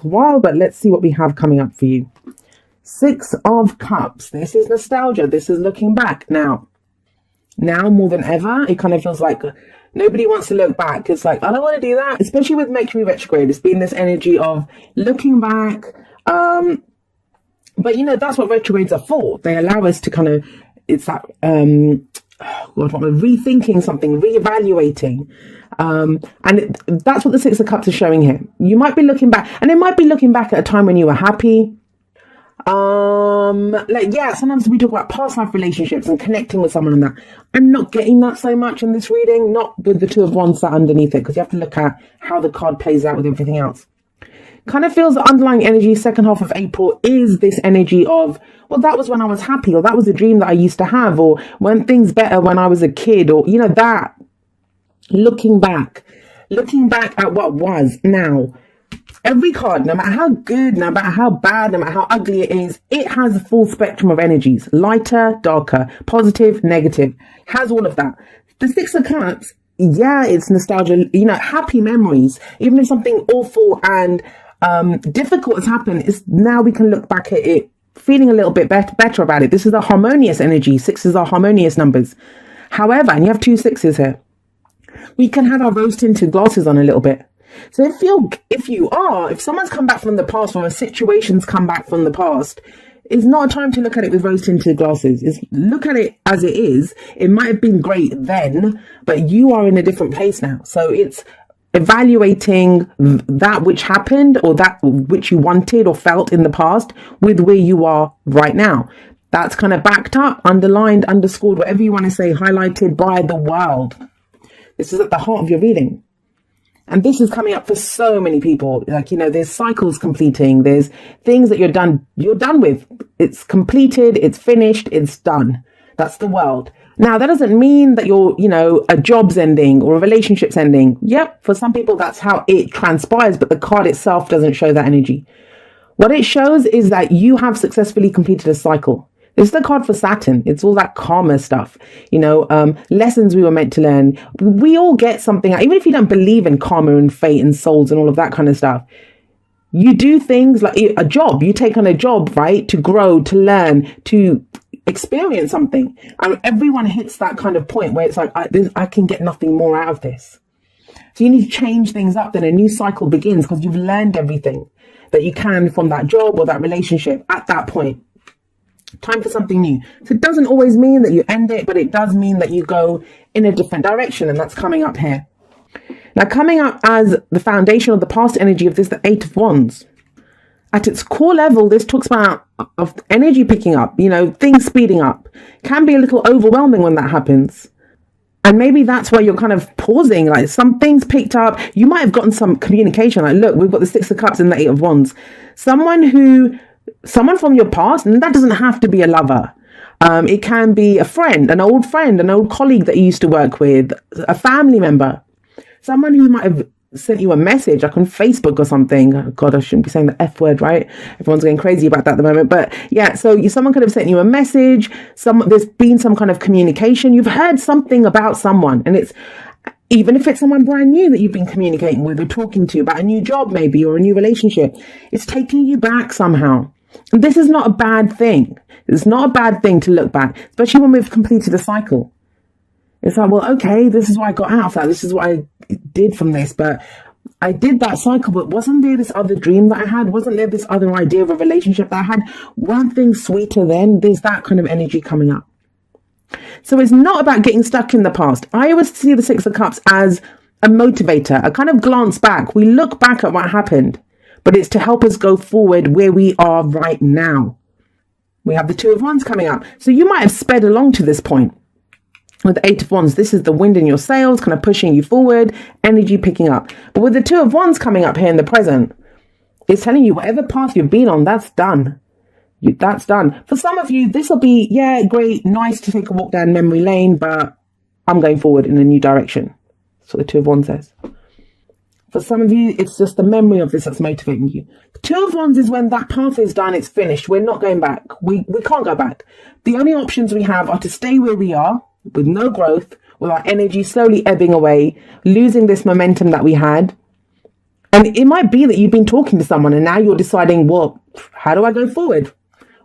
for a while, but let's see what we have coming up for you. Six of Cups. This is nostalgia. This is looking back. Now more than ever, it kind of feels like nobody wants to look back. It's like, I don't want to do that, especially with Mercury retrograde. It's been this energy of looking back. But that's what retrogrades are for. They allow us to kind of, it's that, rethinking something, reevaluating. That's what the Six of Cups is showing here. You might be looking back, and it might be looking back at a time when you were happy. Sometimes we talk about past life relationships and connecting with someone and that. I'm not getting that so much in this reading, not with the Two of Wands that underneath it, because you have to look at how the card plays out with everything else. Kind of feels the underlying energy second half of April is this energy of, well, that was when I was happy, or that was a dream that I used to have, or when things better when I was a kid, or that. Looking back at what was. Now, every card, no matter how good, no matter how bad, no matter how ugly it is, it has a full spectrum of energies. Lighter, darker, positive, negative. Has all of that. The Six of Cups, yeah, it's nostalgia, happy memories. Even if something awful and difficult has happened, is now we can look back at it feeling a little bit better about it. This is a harmonious energy. Sixes are harmonious numbers. However, and you have two sixes here, we can have our rose tinted glasses on a little bit. So if someone's come back from the past, or a situation's come back from the past, it's not a time to look at it with rose tinted glasses. It's look at it as it is. It might have been great then, but you are in a different place now. So it's evaluating that which happened, or that which you wanted or felt in the past, with where you are right now. That's kind of backed up, underlined, underscored, whatever you want to say, highlighted by the world. This is at the heart of your reading. And this is coming up for so many people. There's cycles completing. There's things that you're done with. It's completed. It's finished. It's done. That's the world. Now, that doesn't mean that a job's ending or a relationship's ending. Yep. For some people, that's how it transpires. But the card itself doesn't show that energy. What it shows is that you have successfully completed a cycle. This is the card for Saturn. It's all that karma stuff, lessons we were meant to learn. We all get something, even if you don't believe in karma and fate and souls and all of that kind of stuff. You do things like a job. You take on a job, right? To grow, to learn, to experience something. And everyone hits that kind of point where it's like, I can get nothing more out of this. So you need to change things up. Then a new cycle begins because you've learned everything that you can from that job or that relationship at that point. Time for something new. So it doesn't always mean that you end it, but it does mean that you go in a different direction, and that's coming up here. Now, coming up as the foundation of the past energy of this, the Eight of Wands. At its core level, this talks about of energy picking up, things speeding up. Can be a little overwhelming when that happens. And maybe that's where you're kind of pausing, like some things picked up. You might have gotten some communication. Like, look, we've got the Six of Cups and the Eight of Wands. Someone from your past, and that doesn't have to be a lover. It can be a friend, an old colleague that you used to work with, a family member, someone who might have sent you a message, like on Facebook or something. Oh God, I shouldn't be saying the F word, right? Everyone's going crazy about that at the moment. But yeah, so someone could have sent you a message. There's been some kind of communication. You've heard something about someone, and it's, even if it's someone brand new that you've been communicating with or talking to about a new job maybe, or a new relationship, it's taking you back somehow. And this is not a bad thing. It's not a bad thing to look back, especially when we've completed a cycle. It's like, well, okay, this is what I got out of that. This is what I did from this. But I did that cycle, but wasn't there this other dream that I had? Wasn't there this other idea of a relationship that I had? Weren't things sweeter then? There's that kind of energy coming up. So it's not about getting stuck in the past. I always see the Six of Cups as a motivator, a kind of glance back. We look back at what happened, but it's to help us go forward where we are right now. We have the Two of Wands coming up. So you might have sped along to this point. With the Eight of Wands, this is the wind in your sails, kind of pushing you forward, energy picking up. But with the Two of Wands coming up here in the present, it's telling you whatever path you've been on, that's done. That's done. For some of you, this will be, yeah, great, nice to take a walk down memory lane, but I'm going forward in a new direction. That's what the Two of Wands says. For some of you, it's just the memory of this that's motivating you. The Two of Wands is when that path is done, it's finished. We're not going back. We can't go back. The only options we have are to stay where we are with no growth, with our energy slowly ebbing away, losing this momentum that we had, And it might be that you've been talking to someone and now you're deciding, well, how do I go forward?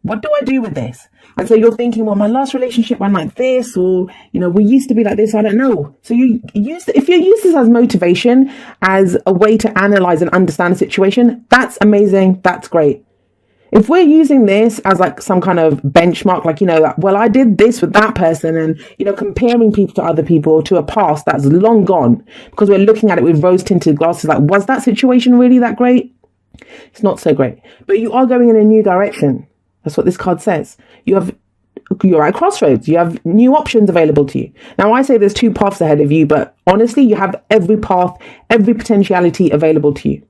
What do I do with this? And so you're thinking, well, my last relationship went like this, or, we used to be like this. I don't know. So if you use this as motivation, as a way to analyze and understand a situation, that's amazing. That's great. If we're using this as like some kind of benchmark, like, well, I did this with that person, and, comparing people to other people or to a past that's long gone, because we're looking at it with rose tinted glasses, like, was that situation really that great? It's not so great, but you are going in a new direction. That's what this card says. You're at a crossroads. You have new options available to you. Now, I say there's two paths ahead of you, but honestly, you have every path, every potentiality available to you.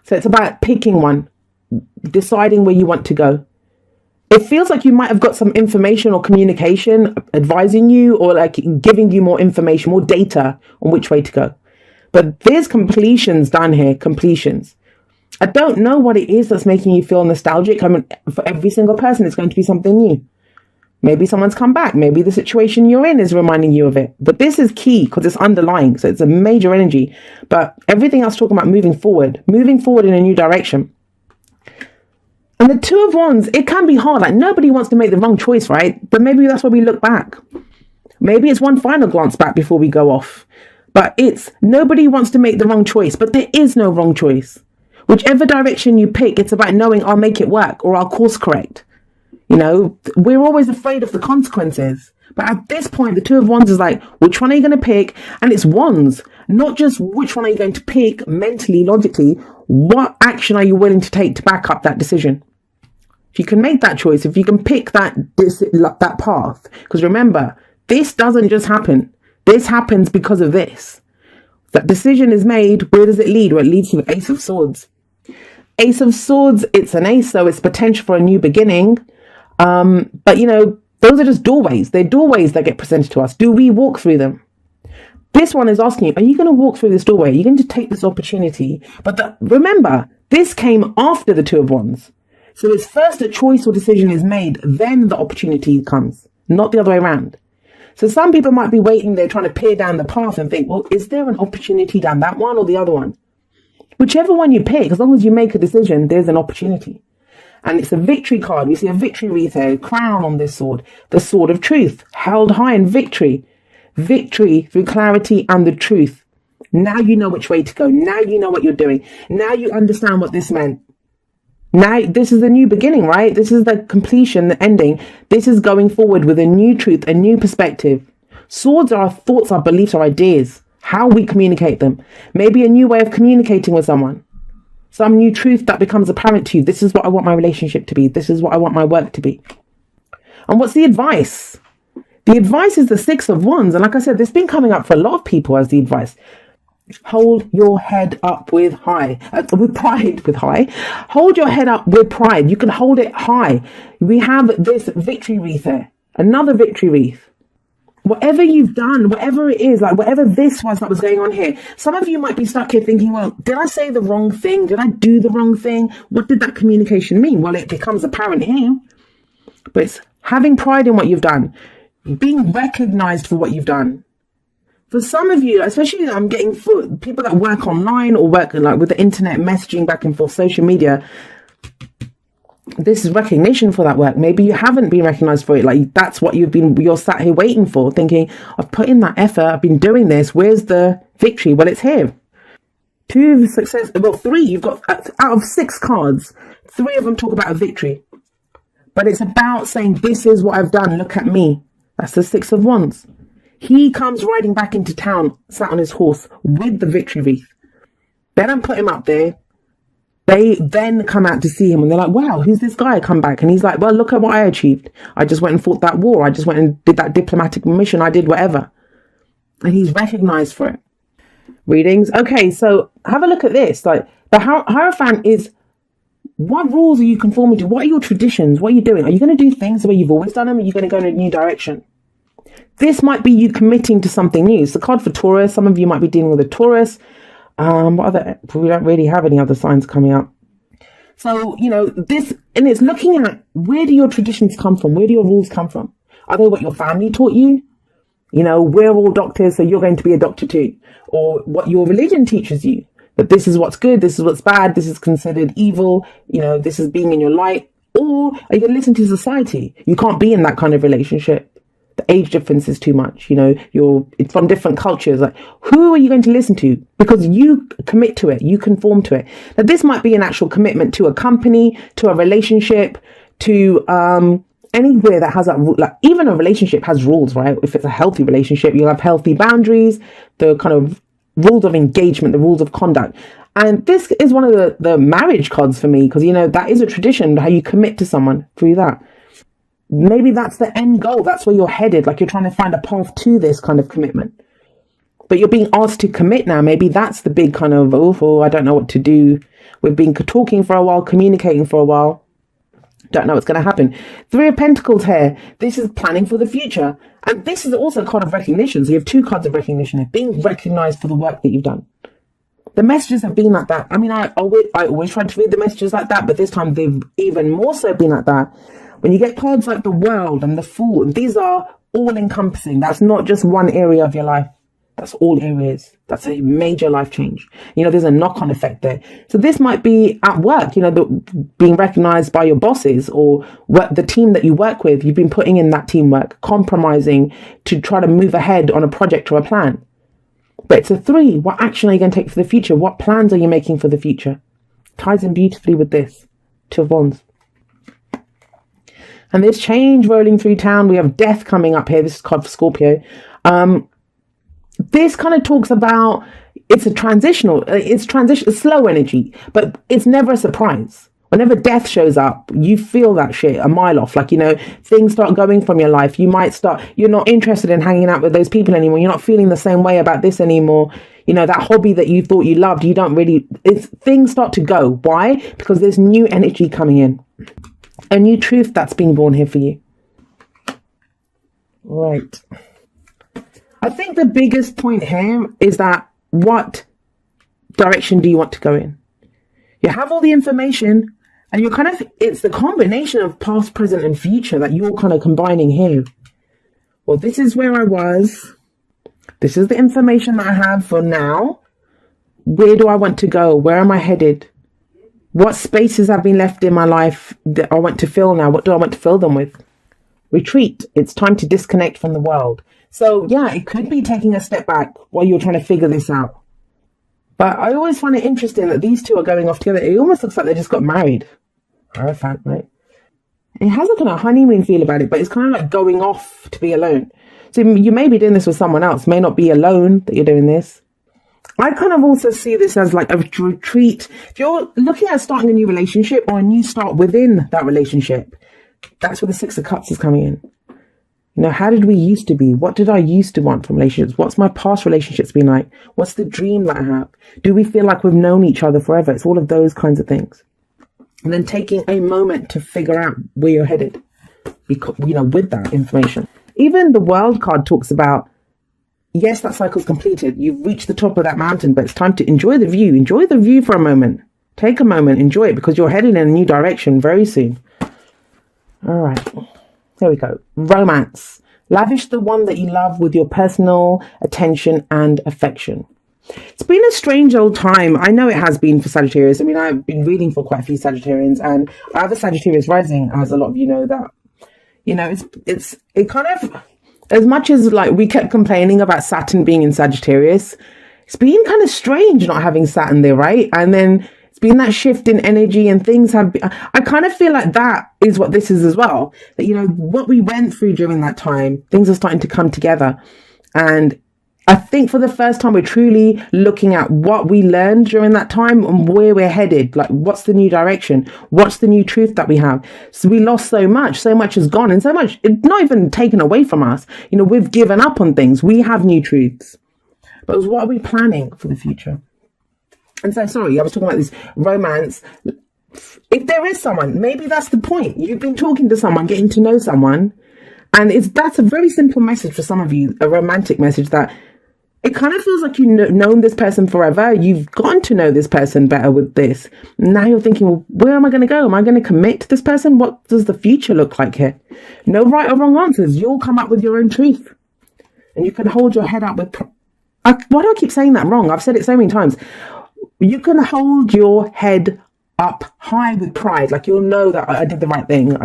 So it's about picking one, deciding where you want to go. It feels like you might have got some information or communication advising you, or like giving you more information, more data on which way to go. But there's completions down here, completions. I don't know what it is that's making you feel nostalgic. I mean, for every single person, it's going to be something new. Maybe someone's come back. Maybe the situation you're in is reminding you of it. But this is key because it's underlying. So it's a major energy. But everything else talking about moving forward in a new direction. And the Two of Wands, it can be hard. Like, nobody wants to make the wrong choice, right? But maybe that's why we look back. Maybe it's one final glance back before we go off. But nobody wants to make the wrong choice. But there is no wrong choice. Whichever direction you pick, it's about knowing I'll make it work or I'll course correct. We're always afraid of the consequences. But at this point, the Two of Wands is like, which one are you going to pick? And it's wands, not just which one are you going to pick mentally, logically. What action are you willing to take to back up that decision? If you can make that choice, if you can pick that path, because remember, this doesn't just happen. This happens because of this. That decision is made. Where does it lead? Well, it leads to the Ace of Swords. Ace of Swords, it's an ace, so it's potential for a new beginning. But, those are just doorways. They're doorways that get presented to us. Do we walk through them? This one is asking you, are you going to walk through this doorway? Are you going to take this opportunity? But remember, this came after the Two of Wands. So it's first a choice or decision is made, then the opportunity comes, not the other way around. So some people might be waiting there trying to peer down the path and think, well, is there an opportunity down that one or the other one? Whichever one you pick, as long as you make a decision, there's an opportunity. And it's a victory card. We see a victory wreath here, crown on this sword, the sword of truth, held high in victory. Victory through clarity and the truth. Now you know which way to go. Now you know what you're doing. Now you understand what this meant. Now this is the new beginning, right? This is the completion, the ending. This is going forward with a new truth, a new perspective. Swords are our thoughts, our beliefs, our ideas, how we communicate them. Maybe a new way of communicating with someone. Some new truth that becomes apparent to you. This is what I want my relationship to be. This is what I want my work to be. And what's the advice? The advice is the Six of Wands. And like I said, this has been coming up for a lot of people as the advice. Hold your head up with pride. Hold your head up with pride. You can hold it high. We have this victory wreath here. Another victory wreath. Whatever you've done, whatever it is, like whatever this was that was going on here, some of you might be stuck here thinking, well, did I say the wrong thing? Did I do the wrong thing? What did that communication mean? Well, it becomes apparent here. But it's having pride in what you've done, being recognized for what you've done. For some of you, especially I'm getting for people that work online or work like with the internet, messaging back and forth, social media, this is recognition for that work. Maybe you haven't been recognized for it. Like that's what you're sat here waiting for, thinking, I've put in that effort, I've been doing this. Where's the victory? Well, it's here. 2 success, well, 3, you've got out of 6 cards, 3 of them talk about a victory. But it's about saying, this is what I've done. Look at me. That's the 6 of Wands. He comes riding back into town, sat on his horse with the victory wreath. They don't put him up there. They then come out to see him and they're like, wow, who's this guy come back? And he's like, well, look at what I achieved. I just went and fought that war. I just went and did that diplomatic mission. I did whatever. And he's recognized for it. Readings. Okay, so have a look at this. Like the Hierophant is, what rules are you conforming to? What are your traditions? What are you doing? Are you going to do things the way you've always done them? Or are you going to go in a new direction? This might be you committing to something new. It's the card for Taurus. Some of you might be dealing with a Taurus. What other? We don't really have any other signs coming up. So, this, and it's looking at where do your traditions come from? Where do your rules come from? Are they what your family taught you? We're all doctors, so you're going to be a doctor too. Or what your religion teaches you. that this is what's good, this is what's bad, this is considered evil, this is being in your light? Or are you going to listen to society? You can't be in that kind of relationship. The age difference is too much. It's from different cultures. Like, who are you going to listen to? Because you commit to it, you conform to it. Now, this might be an actual commitment to a company, to a relationship, to anywhere that has even a relationship has rules, right? If it's a healthy relationship, you'll have healthy boundaries, the kind of rules of engagement, the rules of conduct. And this is one of the marriage cards for me, because, that is a tradition, how you commit to someone through that. Maybe that's the end goal. That's where you're headed. Like, you're trying to find a path to this kind of commitment. But you're being asked to commit now. Maybe that's the big kind of, I don't know what to do. We've been talking for a while, communicating for a while. Don't know what's going to happen. 3 of Pentacles here. This is planning for the future. And this is also a card of recognition. So you have 2 cards of recognition here. Being recognized for the work that you've done. The messages have been like that. I mean, I always try to read the messages like that, but this time they've even more so been like that. When you get cards like the World and the Fool, these are all encompassing. That's not just one area of your life. That's all areas. That's a major life change. There's a knock-on effect there. So this might be at work, being recognized by your bosses or the team that you work with. You've been putting in that teamwork, compromising to try to move ahead on a project or a plan. But it's a 3. What action are you going to take for the future? What plans are you making for the future? Ties in beautifully with this. 2 of Wands. And there's change rolling through town. We have death coming up here. This is card for Scorpio. This kind of talks about it's slow energy, but it's never a surprise. Whenever death shows up, you feel that shit a mile off. Like, things start going from your life. You're not interested in hanging out with those people anymore. You're not feeling the same way about this anymore. That hobby that you thought you loved, things start to go. Why? Because there's new energy coming in. A new truth that's being born here for you. Right. I think the biggest point here is that what direction do you want to go in? You have all the information and it's the combination of past, present and future that you're kind of combining here. Well, this is where I was. This is the information that I have for now. Where do I want to go? Where am I headed? What spaces have been left in my life that I want to fill now? What do I want to fill them with? Retreat. It's time to disconnect from the world. So yeah, it could be taking a step back while you're trying to figure this out. But I always find it interesting that these 2 are going off together. It almost looks like they just got married. Hierophant, right? It has a kind of honeymoon feel about it, but it's kind of like going off to be alone. So you may be doing this with someone else. May not be alone that you're doing this. I kind of also see this as like a retreat. If you're looking at starting a new relationship or a new start within that relationship, that's where the 6 of Cups is coming in. How did we used to be? What did I used to want from relationships? What's my past relationships been like? What's the dream that I have? Do we feel like we've known each other forever? It's all of those kinds of things. And then taking a moment to figure out where you're headed, because, with that information. Even the World card talks about, yes, that cycle's completed. You've reached the top of that mountain, but it's time to enjoy the view. Enjoy the view for a moment. Take a moment, enjoy it, because you're heading in a new direction very soon. All right. There we go. Romance. Lavish the one that you love with your personal attention and affection. It's been a strange old time. I know it has been for Sagittarius. I mean, I've been reading for quite a few Sagittarians, and I have a Sagittarius rising, as a lot of you know that. It kind of, as much as like we kept complaining about Saturn being in Sagittarius, it's been kind of strange not having Saturn there, right? And then it's been that shift in energy, and things have been, I kind of feel like that is what this is as well. That, what we went through during that time, things are starting to come together. And I think for the first time, we're truly looking at what we learned during that time and where we're headed. Like, what's the new direction? What's the new truth that we have? So we lost so much has gone, and so much, it's not even taken away from us. We've given up on things. We have new truths. But what are we planning for the future? And so, sorry, I was talking about this romance. If there is someone, maybe that's the point. You've been talking to someone, getting to know someone. And that's a very simple message for some of you, a romantic message, that it kind of feels like you've known this person forever. You've gotten to know this person better with this. Now you're thinking, well, where am I going to go? Am I going to commit to this person? What does the future look like here? No right or wrong answers. You'll come up with your own truth. And you can hold your head up with... why do I keep saying that wrong? I've said it so many times. You can hold your head up high with pride. Like, you'll know that I did the right thing.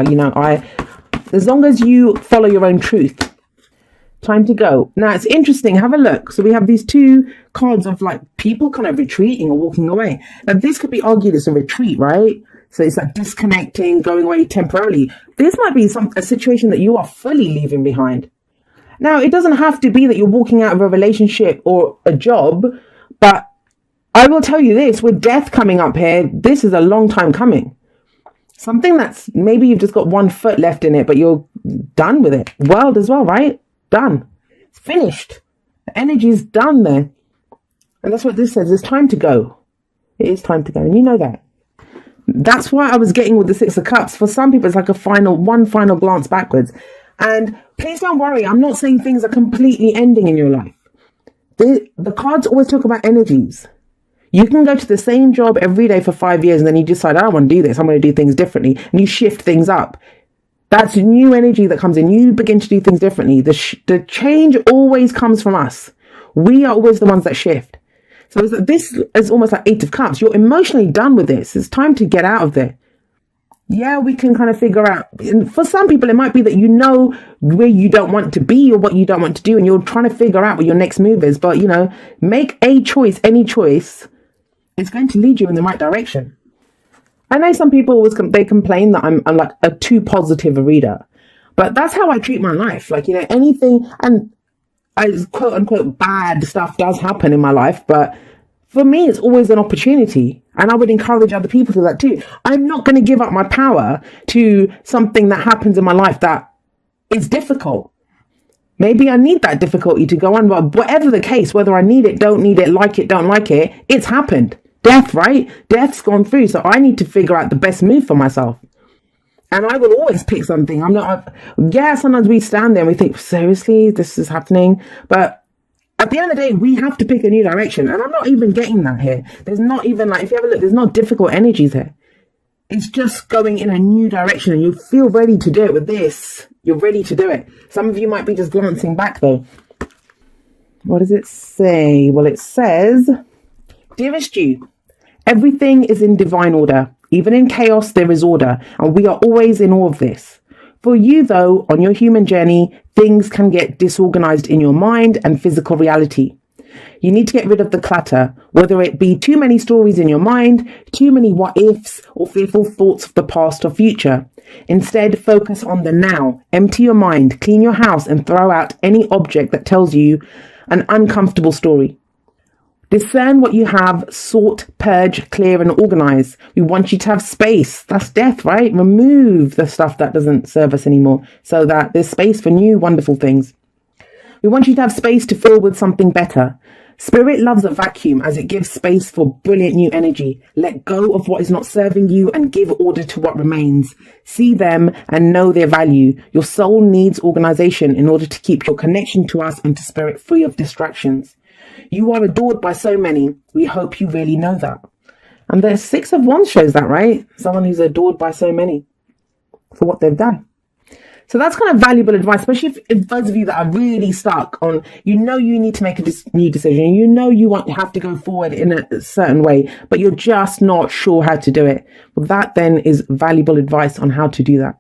As long as you follow your own truth. Time to go. Now, it's interesting. Have a look. So we have these two cards of like people kind of retreating or walking away. Now, this could be argued as a retreat, right? So it's like disconnecting, going away temporarily. This might be a situation that you are fully leaving behind. Now, it doesn't have to be that you're walking out of a relationship or a job, but I will tell you this, with death coming up here, this is a long time coming. Something that's maybe you've just got one foot left in it, but you're done with it. World as well, right? Done. It's finished. The energy is done there. And that's what this says. It's time to go. It is time to go. And you know that. That's why I was getting with the Six of Cups. For some people, it's like one final glance backwards. And please don't worry. I'm not saying things are completely ending in your life. The cards always talk about energies. You can go to the same job every day for 5 years and then you decide, I don't want to do this. I'm going to do things differently. And you shift things up. That's new energy that comes in. You begin to do things differently. The change always comes from us. We are always the ones that shift. So this is almost like Eight of Cups. You're emotionally done with this. It's time to get out of there. Yeah, we can kind of figure out. And for some people, it might be that you know where you don't want to be or what you don't want to do. And you're trying to figure out what your next move is. But, make a choice, any choice. It's going to lead you in the right direction. I know some people they complain that I'm like a too positive a reader, but that's how I treat my life. Like, anything, and quote unquote bad stuff does happen in my life, but for me, it's always an opportunity. And I would encourage other people to do that too. I'm not going to give up my power to something that happens in my life that is difficult. Maybe I need that difficulty to go on, but whatever the case, whether I need it, don't like it, don't like it, it's happened. Death, right? Death's gone through. So I need to figure out the best move for myself. And I will always pick something. Sometimes we stand there and we think, seriously, this is happening. But at the end of the day, we have to pick a new direction. And I'm not even getting that here. There's not even if you have a look, there's not difficult energies here. It's just going in a new direction and you feel ready to do it with this. You're ready to do it. Some of you might be just glancing back though. What does it say? Well, it says, dearest you, everything is in divine order. Even in chaos, there is order, and we are always in awe of this. For you, though, on your human journey, things can get disorganized in your mind and physical reality. You need to get rid of the clutter, whether it be too many stories in your mind, too many what-ifs, or fearful thoughts of the past or future. Instead, focus on the now. Empty your mind, clean your house, and throw out any object that tells you an uncomfortable story. Discern what you have, sort, purge, clear, and organize. We want you to have space. That's death, right? Remove the stuff that doesn't serve us anymore so that there's space for new, wonderful things. We want you to have space to fill with something better. Spirit loves a vacuum as it gives space for brilliant new energy. Let go of what is not serving you and give order to what remains. See them and know their value. Your soul needs organization in order to keep your connection to us and to spirit free of distractions. You are adored by so many. We hope you really know that. And the Six of Wands shows that, right? Someone who's adored by so many for what they've done. So that's kind of valuable advice, especially if those of you that are really stuck on, you need to make a new decision. You have to go forward in a certain way, but you're just not sure how to do it. Well, that then is valuable advice on how to do that.